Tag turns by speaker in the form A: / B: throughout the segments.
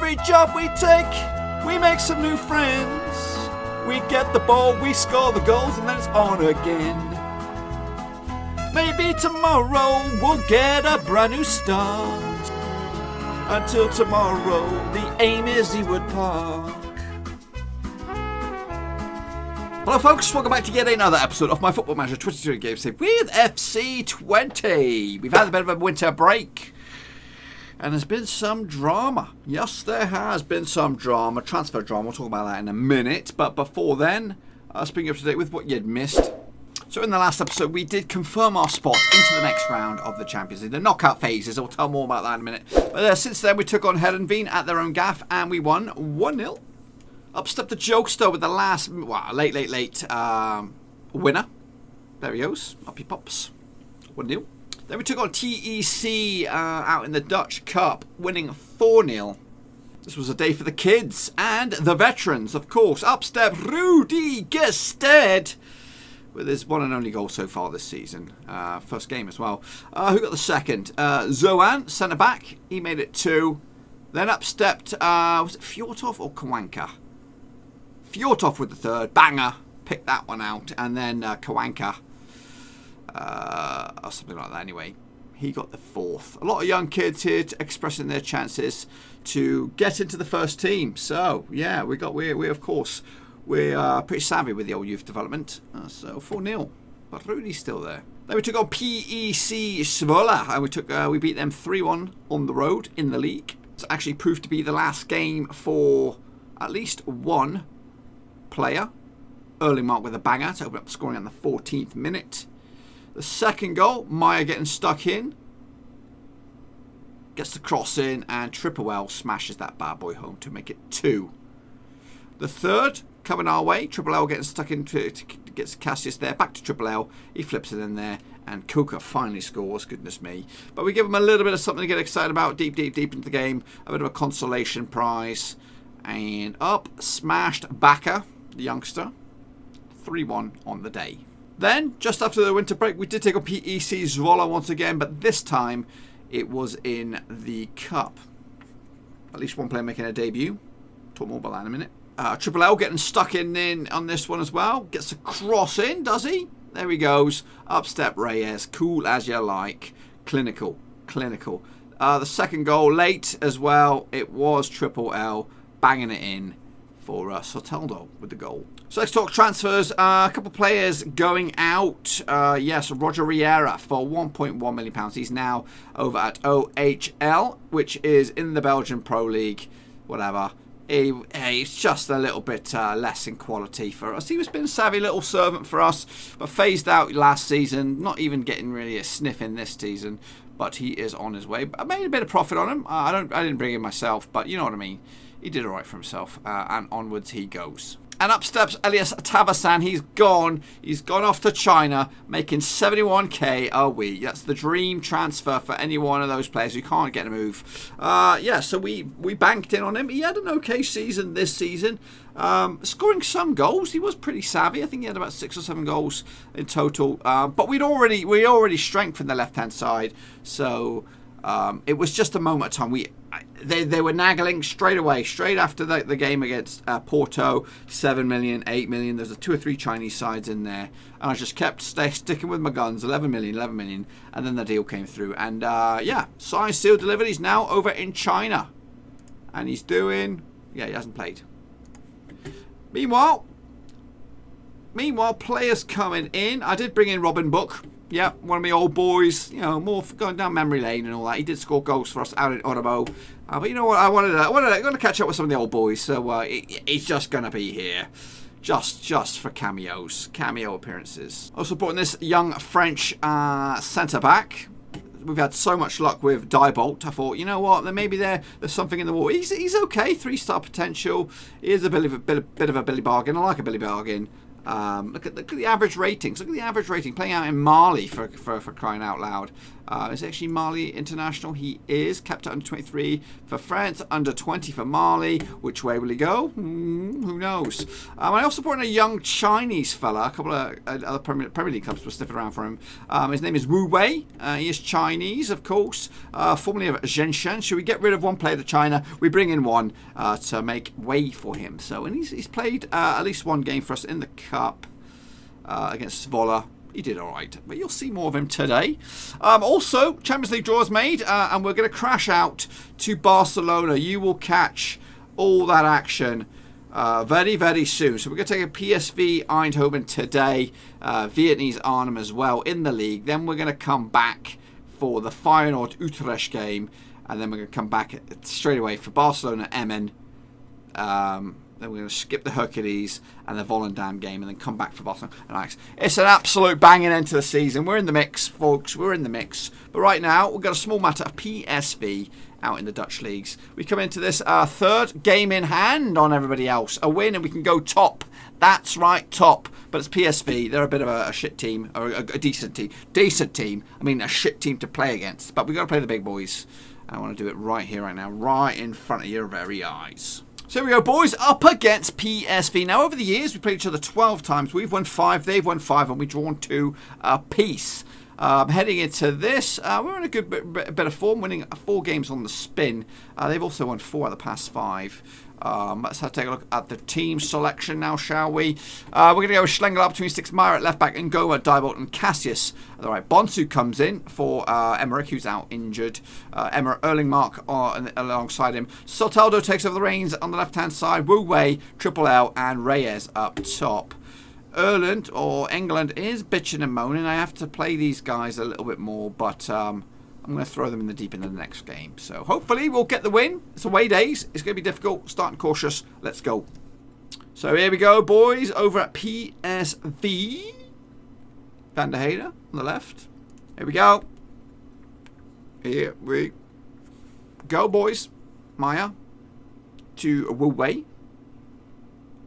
A: every job we take, we make some new friends. We get the ball, we score the goals, and then it's on again. Maybe tomorrow we'll get a brand new start. Until tomorrow, the aim is Ewood Park. Hello folks, welcome back to yet another episode of my Football Manager 22 game save with FC20. We've had a bit of a winter break and there's been some drama. Yes, there has been some drama, transfer drama. We'll talk about that in a minute. But before then, let's bring you up to date with what you'd missed. So in the last episode, we did confirm our spot into the next round of the Champions League, the knockout phases. I'll tell more about that in a minute. But since then, we took on Heerenveen at their own gaff and we won 1-0. Up stepped the Jokester with the last, late winner. There he goes. Up he pops. 1-0. Then we took on TEC out in the Dutch Cup, winning 4-0. This was a day for the kids and the veterans, of course. Up stepped Rudy Gested with his one and only goal so far this season. First game as well. Who got the second? Zoan, centre-back. He made it 2. Then up stepped, was it Fjortov or Kawanka? Fjortov with the third, banger, picked that one out, and then Kawanka, or something like that anyway, he got the 4th. A lot of young kids here expressing their chances to get into the first team. So yeah, we're of course we're pretty savvy with the old youth development. So 4-0, but Rudy's still there. Then we took on PEC Svola, and we beat them 3-1 on the road in the league. It's actually proved to be the last game for at least one player. Erlingmark with a banger to open up scoring on the 14th minute. The second goal, Meyer getting stuck in. Gets the cross in and Triple L smashes that bad boy home to make it 2. The third coming our way. Triple L getting stuck in to gets Cassius there. Back to Triple L. He flips it in there. And Kuka finally scores. Goodness me. But we give him a little bit of something to get excited about deep into the game. A bit of a consolation prize. And up smashed Baka, the youngster. 3-1 on the day. Then, just after the winter break, we did take on PEC Zwolle once again, but this time it was in the Cup. At least one player making a debut. Talk more about that in a minute. Triple L getting stuck in on this one as well. Gets a cross in, does he? There he goes. Up step Reyes. Cool as you like. Clinical. The second goal late as well. It was Triple L banging it in for Soteldo with the goal. So let's talk transfers. A couple of players going out. Yes, Roger Riera for £1.1 million. He's now over at OHL, which is in the Belgian Pro League. Whatever. He's just a little bit less in quality for us. He was been a savvy little servant for us, but phased out last season. Not even getting really a sniff in this season, but he is on his way. I made a bit of profit on him. I didn't bring him myself, but you know what I mean. He did all right for himself, and onwards he goes. And up steps Elias Tavasan. He's gone. He's gone off to China, making 71k a week. That's the dream transfer for any one of those players who can't get a move. So we banked in on him. He had an okay season this season, scoring some goals. He was pretty savvy. I think he had about 6 or 7 goals in total. But we already strengthened the left-hand side, so it was just a moment of time. They were nagging straight after the game against Porto. 7 million, 8 million. There's 2 or 3 Chinese sides in there, and I just kept sticking with my guns. 11 million, and then the deal came through. And signed, sealed, delivered. He's now over in China, and he's doing. He hasn't played. Meanwhile, players coming in. I did bring in Robin Book. Yeah, one of my old boys, more going down memory lane and all that. He did score goals for us out in Ottawa. But you know what? I wanted to catch up with some of the old boys, so he's just going to be here. Just for cameo appearances. Also brought in this young French centre-back. We've had so much luck with Diebolt. I thought, you know what? Then maybe there's something in the wall. He's okay, 3-star potential. He is a bit of a Billy bargain. I like a Billy bargain. Look at the average ratings. Look at the average rating. Playing out in Mali for crying out loud. Is it actually Mali international? He is. Kept at under 23 for France. Under 20 for Mali. Which way will he go? Who knows? I also brought in a young Chinese fella. A couple of other Premier League clubs were sniffing around for him. His name is Wu Wei. He is Chinese, of course. Formerly of Shenzhen. Should we get rid of one player to China? We bring in one to make way for him. So, and he's played at least one game for us in the Cup against Zwolle. He did all right, but you'll see more of him today. Also, Champions League draws made, and we're going to crash out to Barcelona. You will catch all that action very, very soon. So we're going to take a PSV Eindhoven today, Vietnamese Arnhem as well in the league. Then we're going to come back for the Feyenoord Utrecht game, and then we're going to come back straight away for Barcelona Emmen. Then we're going to skip the Hercules and the Volendam game and then come back for Barcelona and Ajax. It's an absolute banging end to the season. We're in the mix, folks. We're in the mix. But right now, we've got a small matter of PSV out in the Dutch leagues. We come into this third game in hand on everybody else. A win and we can go top. That's right, top. But it's PSV. They're a bit of a shit team, or a decent team. Decent team. I mean, a shit team to play against. But we've got to play the big boys. I want to do it right here, right now. Right in front of your very eyes. So here we go, boys, up against PSV. Now, over the years, we played each other 12 times. We've won 5, they've won 5, and we've drawn 2 apiece. Heading into this, we're in a good bit of form, winning 4 games on the spin. They've also won 4 out of the past 5. Let's take a look at the team selection now, shall we? We're going to go with Schlengel up between 6, Meyer at left back, and Ngoma, Diebold, and Cassius. All right, Bonsu comes in for Emmerich, who's out injured. Erling Mark alongside him. Soteldo takes over the reins on the left-hand side. Wu Wei, Triple L, and Reyes up top. Erland, or England, is bitching and moaning. I have to play these guys a little bit more, but I'm going to throw them in the deep end of the next game. So hopefully we'll get the win. It's away days. It's going to be difficult. Starting cautious. Let's go. So here we go, boys. Over at PSV. Van der Heide on the left. Here we go. Here we go, boys. Maya to Wu Wei.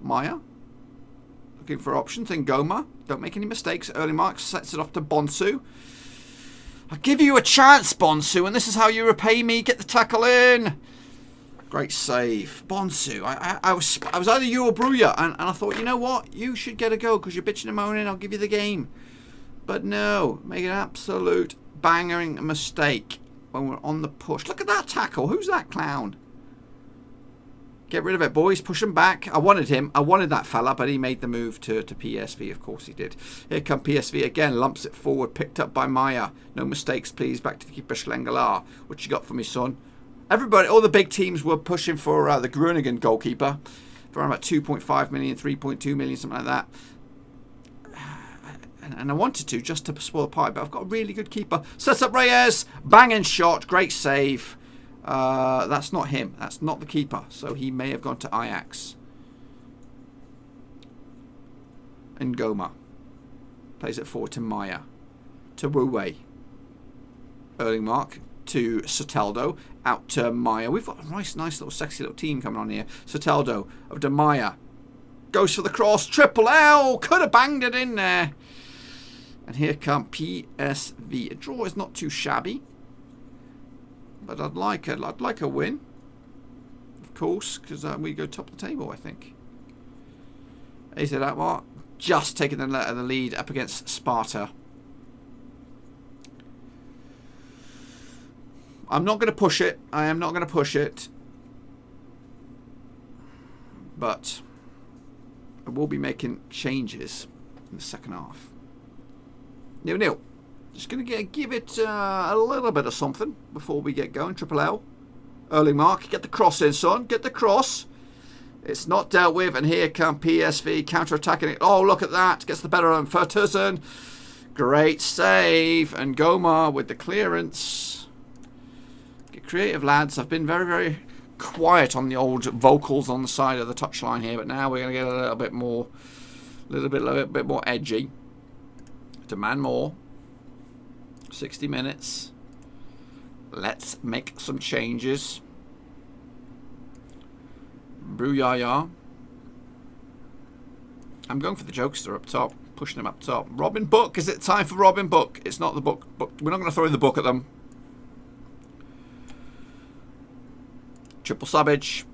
A: Maya. Looking for options. And Ngoma. Don't make any mistakes. Early Marks sets it off to Bonsu. I'll give you a chance, Bonsu, and this is how you repay me. Get the tackle in. Great save. Bonsu. I was either you or Bruya, and I thought, you know what? You should get a go because you're bitching and moaning. I'll give you the game. But no. Make an absolute bangering mistake when we're on the push. Look at that tackle. Who's that clown? Get rid of it, boys. Push him back. I wanted him. I wanted that fella, but he made the move to PSV. Of course he did. Here come PSV again. Lumps it forward. Picked up by Maya. No mistakes, please. Back to the keeper, Schlengelar. What you got for me, son? Everybody, all the big teams were pushing for the Groningen goalkeeper. For around about 2.5 million, 3.2 million, something like that. And I wanted to, just to spoil the pie, but I've got a really good keeper. Sets up Reyes. Banging shot. Great save. That's not him. That's not the keeper. So he may have gone to Ajax. And Ngoma plays it forward to Maya. To Wu Wei. Erling Mark to Soteldo. Out to Maya. We've got a nice little sexy little team coming on here. Soteldo over to Maya. Goes for the cross. Triple L. Could have banged it in there. And here come PSV. A draw is not too shabby. But I'd like a win, of course, because we go top of the table, I think. Is it that what? Just taking the lead up against Sparta. I'm not going to push it. I am not going to push it. But I will be making changes in the second half. 0-0. Just going to give it a little bit of something before we get going. Triple L. Early Mark. Get the cross in, son. Get the cross. It's not dealt with. And here come PSV counter-attacking it. Oh, look at that. Gets the better of Fertusen. Great save. And Ngoma with the clearance. Get creative, lads. I've been very, very quiet on the old vocals on the side of the touchline here. But now we're going to get a little bit more edgy. Demand more. 60 minutes. Let's make some changes. Bruyaya. I'm going for the jokester up top, pushing him up top. Robin Book, is it time for Robin Book? It's not the book. We're not going to throw in the book at them. Triple subbage.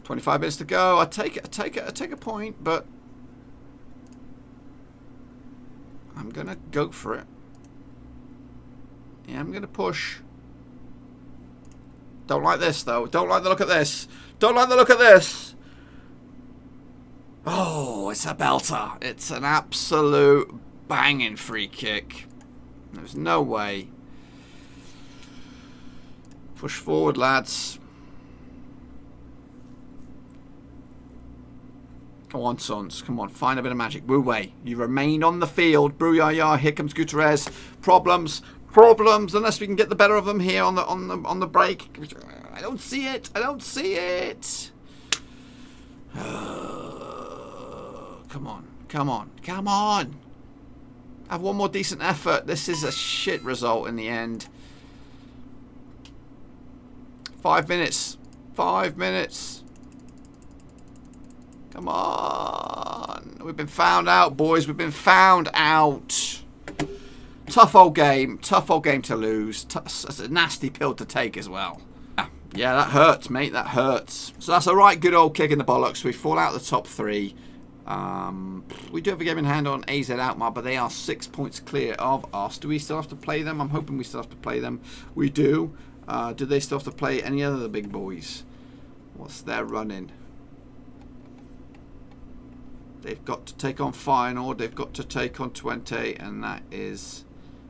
A: $25 minutes to go. I take a point, but I'm gonna go for it. Yeah, I'm gonna push. Don't like this though. Don't like the look at this. Don't like the look at this. Oh, it's a belter. It's an absolute banging free kick. There's no way. Push forward, lads. Come on, sons. Come on. Find a bit of magic. Wu Wei. You remain on the field. Bruyaya. Here comes Gutierrez. Problems. Problems. Unless we can get the better of them here on the break. I don't see it. I don't see it. Come on. Come on. Come on. Have one more decent effort. This is a shit result in the end. 5 minutes. 5 minutes. Come on. We've been found out, boys. We've been found out. Tough old game. Tough old game to lose. That's a nasty pill to take as well. Yeah, that hurts, mate. That hurts. So that's a right good old kick in the bollocks. We fall out of the top 3. We do have a game in hand on AZ Alkmaar, but they are 6 points clear of us. Do we still have to play them? I'm hoping we still have to play them. We do. Do they still have to play any other of the big boys? What's their running? They've got to take on Feyenoord, they've got to take on Twente, and that is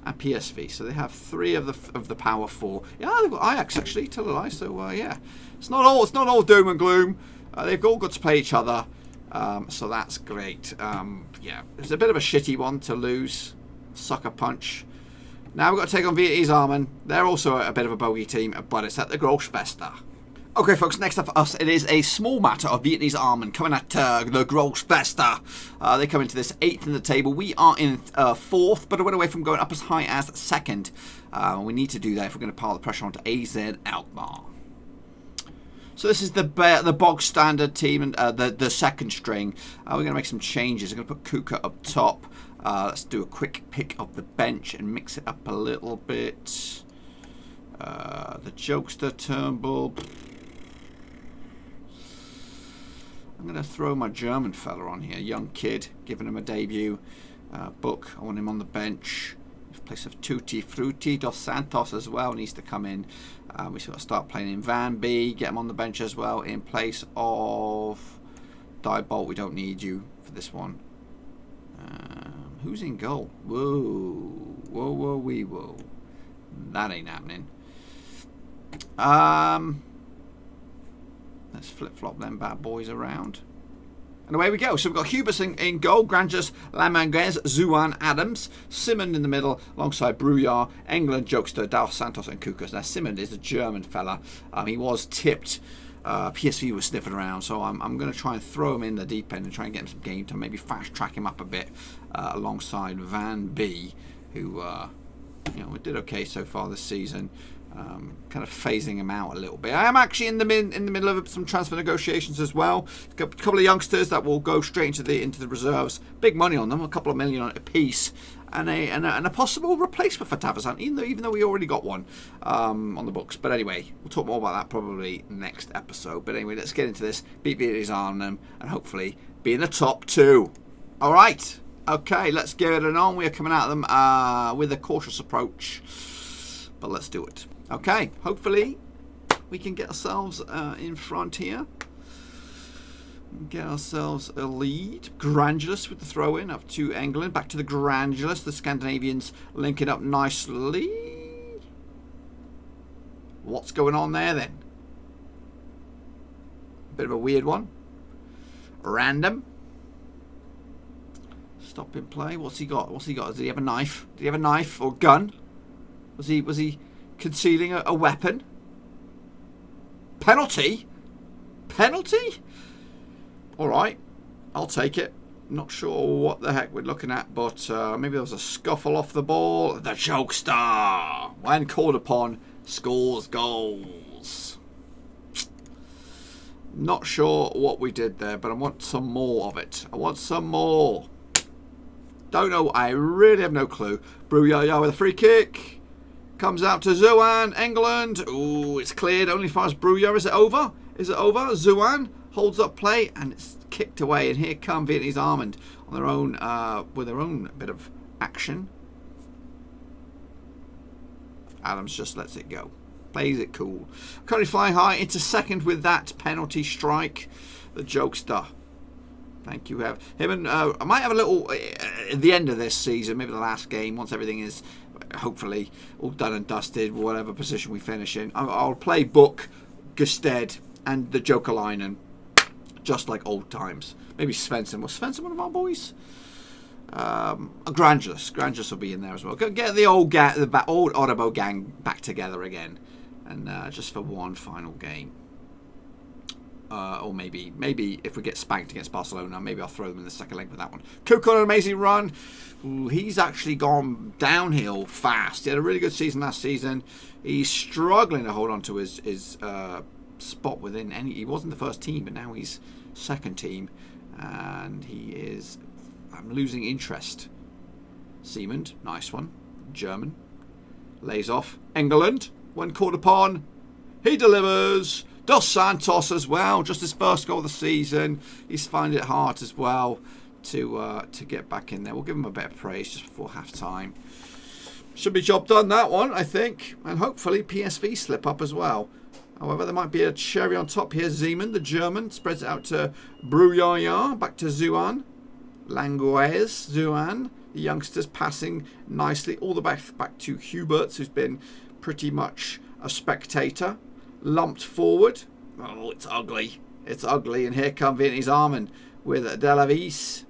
A: PSV. So they have 3 of the power 4. Yeah, they've got Ajax actually. Tell a lie. So yeah, it's not all doom and gloom. They've all got to play each other. So that's great. Yeah, it's a bit of a shitty one to lose. Sucker punch. Now we've got to take on Vietnamese Armen. They're also a bit of a bogey team, but it's at the Großbester. Okay, folks, next up for us, it is a small matter of Vietnamese Armen coming at the Großbester. They come into this 8th in the table. We are in 4th, but a win away from going up as high as 2nd. We need to do that if we're going to pile the pressure onto AZ Alkmaar. So this is the bog standard team, and the second string. We're going to make some changes. We're going to put Kuka up top. Let's do a quick pick of the bench and mix it up a little bit. The Jokester, Turnbull. I'm going to throw my German fella on here. Young kid, giving him a debut. Book, I want him on the bench. In place of Tutti Frutti. Dos Santos as well needs to come in. We sort of start playing in Van B. Get him on the bench as well in place of Diebolt. We don't need you for this one. Who's in goal? Whoa. Whoa, whoa, wee, whoa. That ain't happening. Let's flip-flop them bad boys around. And away we go. So we've got Hubers in goal, Granges, Lamanguez, Zuan, Adams, Simon in the middle, alongside Bruyar, England, Jokester, Dos Santos and Kukas. Now Simon is a German fella. He was tipped. PSV was sniffing around, so I'm going to try and throw him in the deep end and try and get him some game time, maybe fast-track him up a bit alongside Van B, who did okay so far this season. Kind of phasing him out a little bit. I am actually in the middle of some transfer negotiations as well. A couple of youngsters that will go straight into the reserves. Big money on them, a couple of million on a piece, and a possible replacement for Tavazan, even though we already got one on the books. But anyway, we'll talk more about that probably next episode. But anyway, let's get into this. Beat Vietnamese on them, and hopefully be in the top 2. All right. Okay, let's give it an on. We are coming at them with a cautious approach, but let's do it. Okay, hopefully we can get ourselves in front here. Get ourselves a lead. Granulus with the throw in up to England. Back to the Granulus. The Scandinavians linking up nicely. What's going on there then? Bit of a weird one. Random. Stop in play. What's he got? What's he got? Does he have a knife? Did he have a knife or gun? Was he concealing a weapon? Penalty? Penalty? Alright, I'll take it. Not sure what the heck we're looking at, but maybe there was a scuffle off the ball. The Jokester, when called upon, scores goals. Not sure what we did there, but I want some more of it. I want some more. Don't know. I really have no clue. Bruyaya with a free kick. Comes out to Zuan, England. Ooh, it's cleared only as far as Bruyaya. Is it over? Is it over? Zuan holds up play and it's kicked away. And here come Vietnamese Armand on their own, with their own bit of action. Adams just lets it go. Plays it cool. Currently flying high into second with that penalty strike. The jokester. Thank you. Him and I might have a little at the end of this season, maybe the last game, once everything is hopefully all done and dusted, whatever position we finish in. I'll play Book, Gusted, and the Jokalainen, just like old times. Maybe Svensson. Was Svensson one of our boys? Grangelus will be in there as well. Get the old old Oddabo gang back together again. And just for one final game. Or maybe if we get spanked against Barcelona, maybe I'll throw them in the second leg for that one. Cook on an amazing run. Ooh, he's actually gone downhill fast. He had a really good season last season. He's struggling to hold on to his spot within any. He wasn't the first team, but now he's second team. And he is... I'm losing interest. Siemens, nice one. German. Lays off. England. When called upon, he delivers. Dos Santos as well, just his first goal of the season. He's finding it hard as well to get back in there. We'll give him a bit of praise just before half-time. Should be job done, that one, I think. And hopefully PSV slip up as well. However, there might be a cherry on top here. Zeman, the German, spreads it out to Bruyaya. Back to Zuan. Languez, Zuan. The youngsters passing nicely all the back to Huberts, who's been pretty much a spectator. Lumped forward. Oh, it's ugly. It's ugly. And here come Vietnamese Armand with Delavis.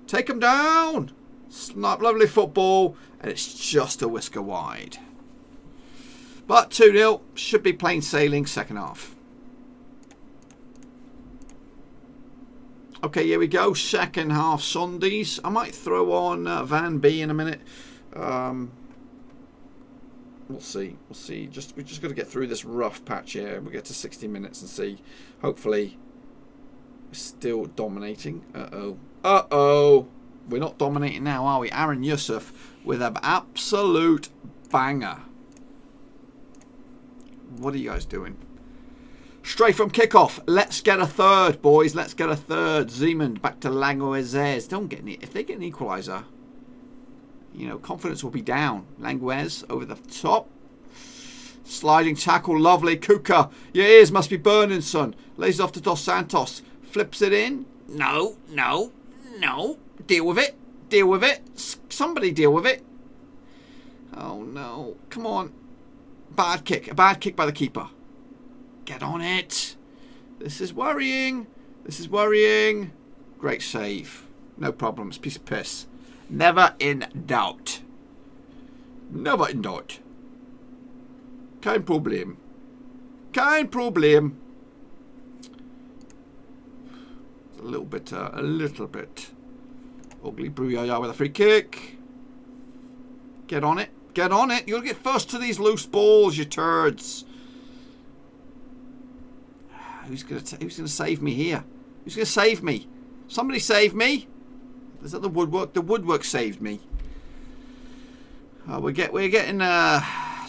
A: Take him down. Snap, lovely football. And it's just a whisker wide. But 2-0. Should be plain sailing second half. Okay, here we go. Second half Sundays. I might throw on Van B in a minute. We'll see. We'll see. We just got to get through this rough patch here. We'll get to 60 minutes and see. Hopefully, we're still dominating. Uh-oh. Uh-oh. We're not dominating now, are we? Aaron Yusuf with an absolute banger. What are you guys doing? Straight from kickoff. Let's get a third, boys. Let's get a third. Zeman back to Languez. Don't get any. If they get an equaliser, you know, confidence will be down. Languez over the top. Sliding tackle, lovely. Kuka, your ears must be burning, son. Lays off to Dos Santos. Flips it in. No. Deal with it. Deal with it. Somebody deal with it. Oh, no. Come on. Bad kick. A bad kick by the keeper. Get on it. This is worrying. This is worrying. Great save. No problems. Piece of piss. Never in doubt. Never in doubt. Kein Problem. Kein Problem. It's a little bit ugly. Bruyaya with a free kick. Get on it. Get on it. You'll get first to these loose balls, you turds. Who's gonna save me here? Who's gonna save me? Somebody save me. Is that the woodwork? The woodwork saved me. We're getting. So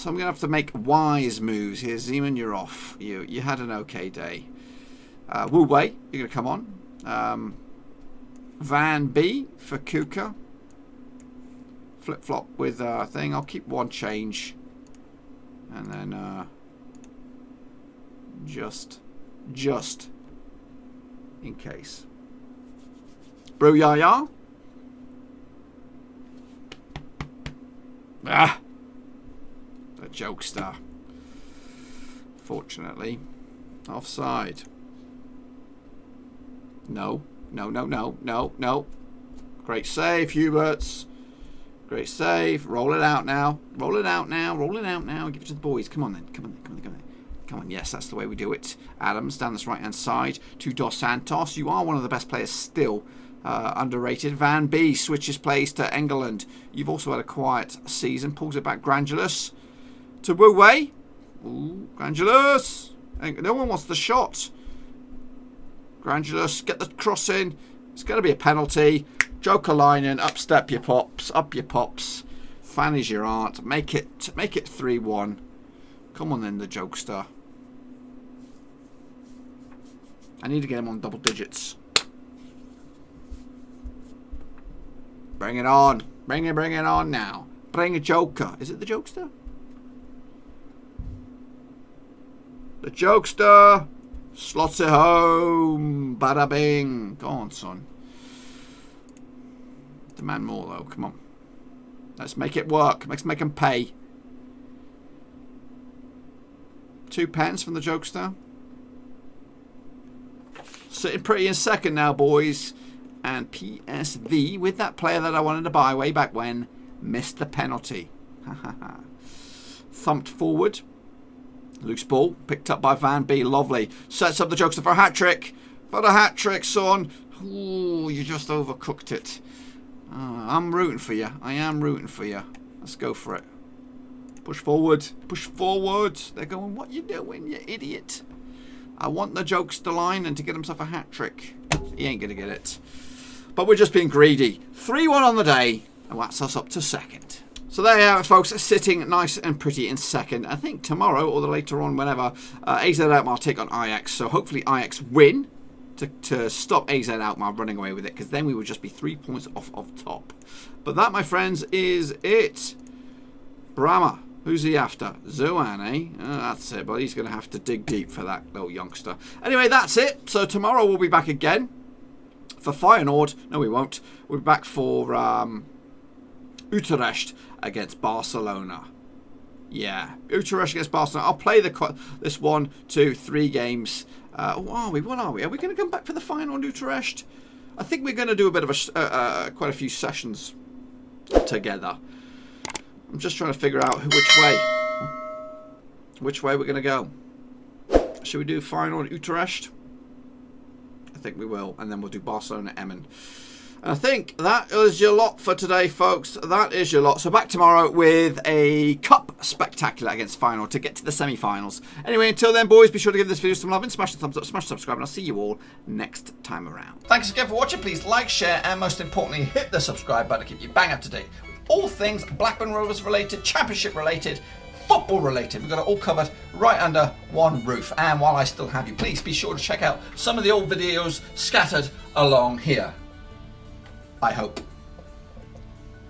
A: I'm gonna have to make wise moves here. Zeman, you're off. You had an okay day. Wu Wei, you're gonna come on. Van B for Kuka. Flip flop with thing. I'll keep one change, and then just in case. Bruyaya. Ah, a jokester. Fortunately, offside. No. Great save, Huberts. Great save. Roll it out now. Roll it out now. Give it to the boys. Come on then. Come on. Yes, that's the way we do it. Adams down this right-hand side to Dos Santos. You are one of the best players still. Underrated. Van B switches plays to England. You've also had a quiet season. Pulls it back. Grangelus to Wu Wei. Ooh, Grangelus. No one wants the shot. Granulus, get the cross in. It's going to be a penalty. Joker line in. Up step your pops. Up your pops. Fanny's your aunt. Make it 3-1. Come on then, the jokester. I need to get him on double digits. Bring it on. Bring it on now. Bring a joker. Is it the jokester? The jokester slots it home. Bada bing. Go on, son. Demand more, though. Come on. Let's make it work. Let's make them pay. 2 pence from the jokester. Sitting pretty in second now, boys. And PSV, with that player that I wanted to buy way back when, missed the penalty. Thumped forward. Loose ball, picked up by Van B. Lovely. Sets up the jokester for a hat-trick. For the hat-trick, son. Ooh, you just overcooked it. I'm rooting for you. I am rooting for you. Let's go for it. Push forward. Push forward. They're going, what you doing, you idiot? I want the jokester line and to get himself a hat-trick. He ain't going to get it. But we're just being greedy. 3-1 on the day. And that's us up to second. So there you have it, folks. Sitting nice and pretty in second. I think tomorrow or later on, whenever, AZ Alkmaar take on Ajax. So hopefully Ajax win to stop AZ Alkmaar running away with it. Because then we would just be 3 points off of top. But that, my friends, is it. Brahma. Who's he after? Zuan, eh? That's it. But he's going to have to dig deep for that little youngster. Anyway, that's it. So tomorrow we'll be back again for Feyenoord. No, we won't. We'll be back for Utrecht against Barcelona. Yeah, Utrecht against Barcelona. I'll play this 1, 2, 3 games. Are we? What are we? Are we going to come back for the final Utrecht? I think we're going to do a bit of quite a few sessions together. I'm just trying to figure out which way we're going to go. Should we do final Utrecht? I think we will, and then we'll do Barcelona Emmen. And I think that is your lot for today, folks. That is your lot. So back tomorrow with a cup spectacular against Feyenoord to get to the semi-finals. Anyway, until then, boys, be sure to give this video some love and smash the thumbs up, smash subscribe, and I'll see you all next time around. Thanks again for watching. Please like, share, and most importantly, hit the subscribe button to keep you bang up to date with all things Blackburn Rovers related, championship related, football related. We've got it all covered right under one roof. And while I still have you, please be sure to check out some of the old videos scattered along here. I hope.